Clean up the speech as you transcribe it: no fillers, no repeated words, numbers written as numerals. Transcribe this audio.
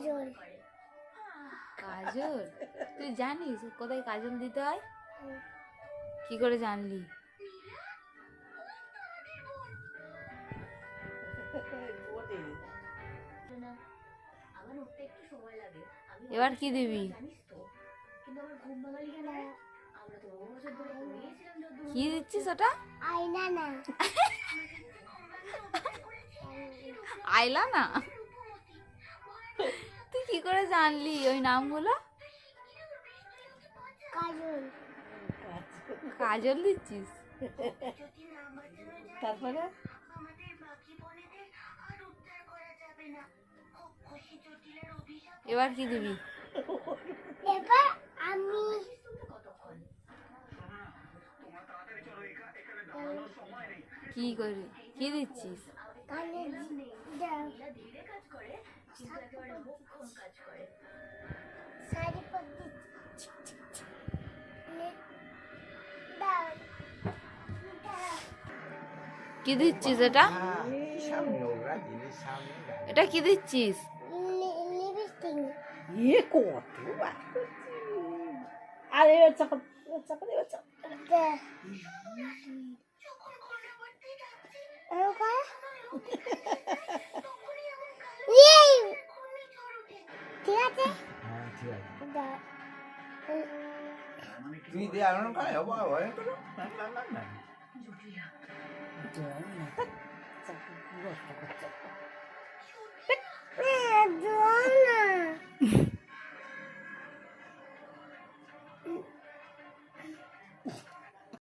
কাজল। কাজল? তুই জানিস কোথায় কাজল দিতে হয়? কি করে জানলি? এবার কি দিবি? কি দিচ্ছিস ওটা? আয়না না, আইলা না? তুই কি করে জানলি ওই নামগুলো? কাজল। কাজল দিচ্ছিস? তারপরে এবার কি দিবি? এবার আমি কি করে কি দিচ্ছিস? কানে দাও, শাড়ি পরতে দাও, দাও। কি দিচ্ছিস এটা? এটা কি দিচ্ছিস? লিপস্টিক। ইয়ে কত বার আর এবার চাপা চাপা এবার চাপা দে। ওকা এই ঠিক আছে দাও। তুই দিয়ে আনো কাজ হবে না না না তো